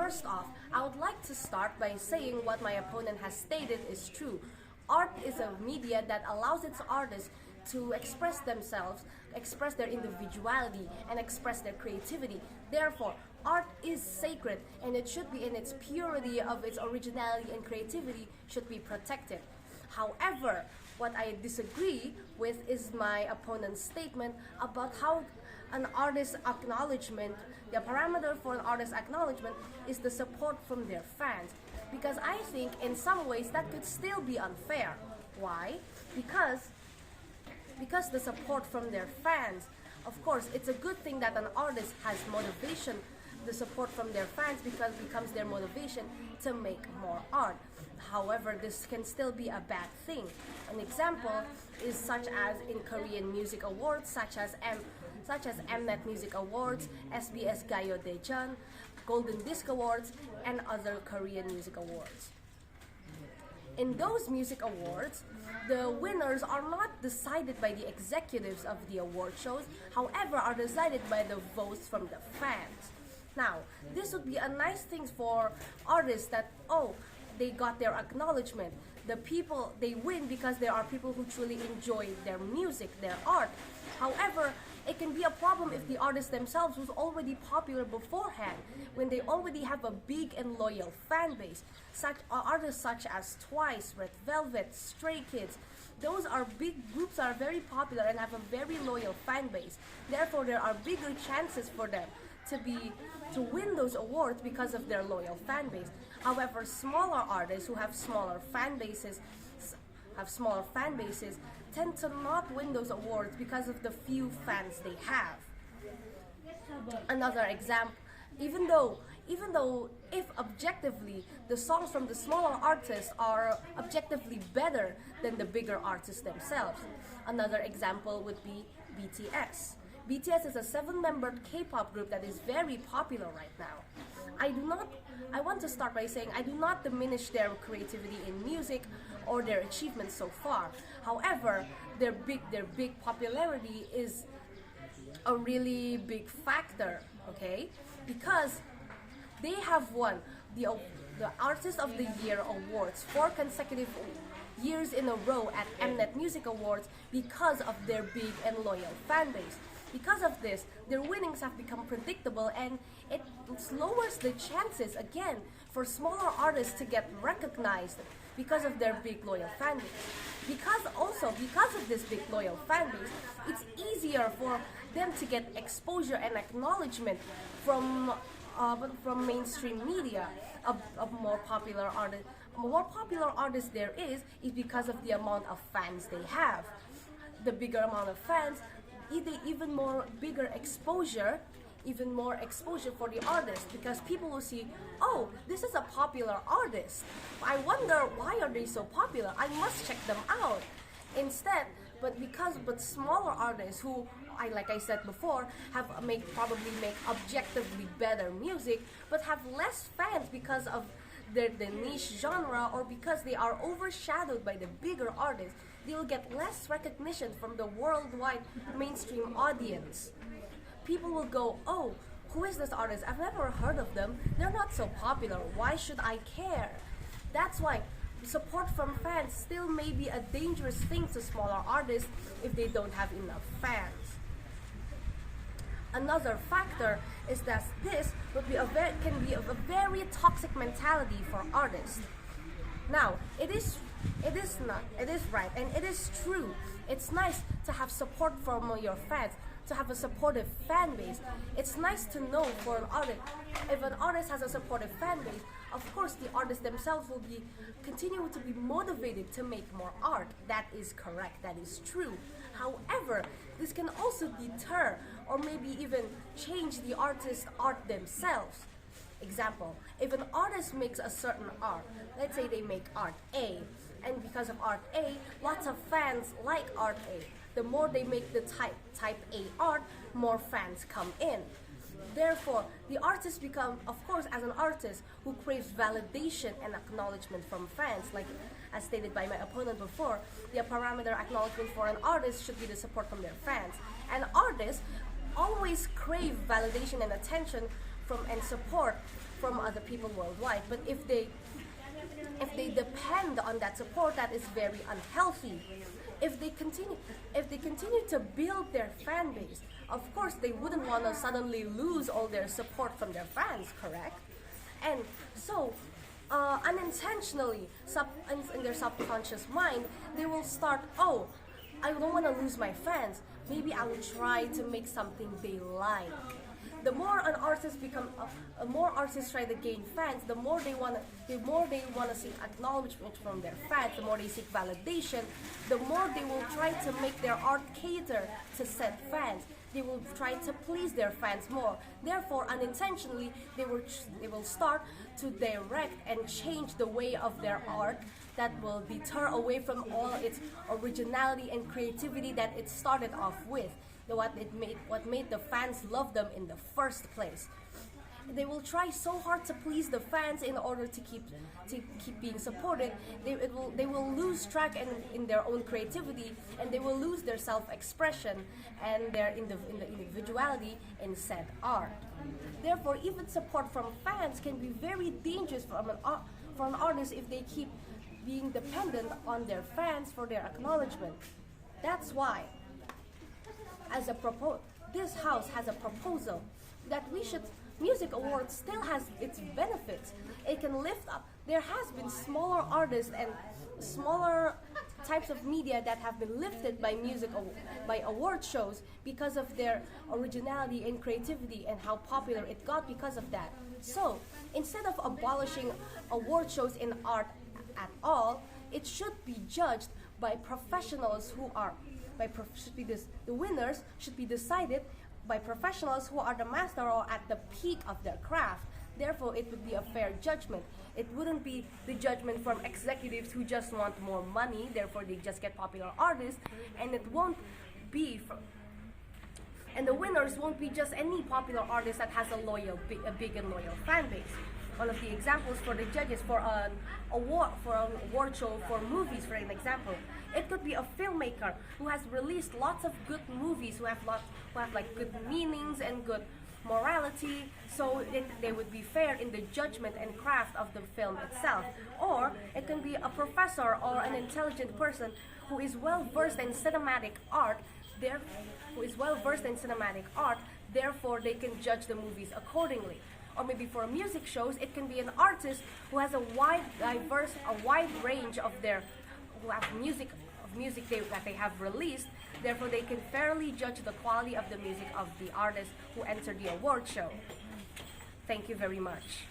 First off, I would like to start by saying what my opponent has stated is true. Art is a media that allows its artists to express themselves, express their individuality, and express their creativity. Therefore, art is sacred, and it should be in its purity of its originality and creativity should be protected. However, what I disagree with is my opponent's statement about how an artist's acknowledgement, the parameter for an artist's acknowledgement is the support from their fans. Because I think in some ways that could still be unfair. Why? Because the support from their fans, of course, it's a good thing that an artist has motivation. The support from their fans becomes their motivation to make more art. However, this can still be a bad thing. An example is such as in Korean music awards, such as Mnet Music Awards, SBS Gayo Daejeon, Golden Disc Awards, and other Korean music awards. In those music awards, the winners are not decided by the executives of the award shows, however, are decided by the votes from the fans. Now, this would be a nice thing for artists that, they got their acknowledgement. The people, they win because there are people who truly enjoy their music, their art. However, it can be a problem if the artist themselves was already popular beforehand, when they already have a big and loyal fan base. Artists such as Twice, Red Velvet, Stray Kids, those are big groups that are very popular and have a very loyal fan base. Therefore, there are bigger chances for them to win those awards because of their loyal fan base. However, smaller artists who have smaller fan bases tend to not win those awards because of the few fans they have. Another example, even though if objectively the songs from the smaller artists are objectively better than the bigger artists themselves. Another example would be BTS. BTS is a 7-member K-pop group that is very popular right now. I want to start by saying I do not diminish their creativity in music or their achievements so far. However, their big popularity is a really big factor, okay? Because they have won the Artist of the Year awards 4 consecutive years in a row at Mnet Music Awards because of their big and loyal fan base. Because of this, their winnings have become predictable, and it lowers the chances again for smaller artists to get recognized because of their big loyal fan base. Because of this big loyal fan base, it's easier for them to get exposure and acknowledgement from mainstream media. A more popular artist there is because of the amount of fans they have. The bigger amount of fans, even more exposure for the artist, because people will see, this is a popular artist. I wonder why are they so popular? I must check them out. Instead, but smaller artists who, like I said before, probably make objectively better music, but have less fans because of the niche genre, or because they are overshadowed by the bigger artists, they will get less recognition from the worldwide mainstream audience. People will go, who is this artist? I've never heard of them. They're not so popular. Why should I care? That's why support from fans still may be a dangerous thing to smaller artists if they don't have enough fans. Another factor is that this can be a very toxic mentality for artists. Now, it is right, and it is true. It's nice to have support from your fans, to have a supportive fan base. It's nice to know for an artist, if an artist has a supportive fan base, of course the artists themselves will continue to be motivated to make more art. That is correct, that is true. However, this can also deter or maybe even change the artist's art themselves. Example, if an artist makes a certain art, let's say they make art A, and because of art A, lots of fans like art A. The more they make the type A art, more fans come in. Therefore, the artist become, of course, as an artist who craves validation and acknowledgement from fans, like as stated by my opponent before, the parameter acknowledgement for an artist should be the support from their fans. And artists always crave validation and attention and support from other people worldwide. But if they depend on that support, that is very unhealthy. If they continue to build their fan base, of course they wouldn't want to suddenly lose all their support from their fans, correct? And so unintentionally, in their subconscious mind, they will start, oh, I don't want to lose my fans, maybe I will try to make something they like. The more an artist more artists try to gain fans, the more they want to seek acknowledgement from their fans, the more they seek validation, the more they will try to make their art cater to said fans. They will try to please their fans more. Therefore, unintentionally, they will start to direct and change the way of their art that will deter away from all its originality and creativity that it started off with. What made the fans love them in the first place. They will try so hard to please the fans in order to keep being supported. They will lose track in their own creativity, and they will lose their self-expression and their individuality in said art. Therefore, even support from fans can be very dangerous for an artist if they keep being dependent on their fans for their acknowledgement. That's why, this house has a proposal that Music Awards still has its benefits. It can lift up. There has been smaller artists and smaller types of media that have been lifted by by award shows because of their originality and creativity and how popular it got because of that. So instead of abolishing award shows in art at all, it should be judged by professionals who are the winners should be decided by professionals who are the master or at the peak of their craft. Therefore, it would be a fair judgment. It wouldn't be the judgment from executives who just want more money, therefore they just get popular artists, and it won't be and the winners won't be just any popular artist that has a big and loyal fan base. One of the examples for the judges for an award show for movies, for an example, it could be a filmmaker who has released lots of good movies, who have like good meanings and good morality, so they would be fair in the judgment and craft of the film itself. Or it can be a professor or an intelligent person who is well versed in cinematic art, therefore they can judge the movies accordingly. Or maybe for music shows, it can be an artist who has a wide range of music that they have released. Therefore, they can fairly judge the quality of the music of the artist who entered the award show. Thank you very much.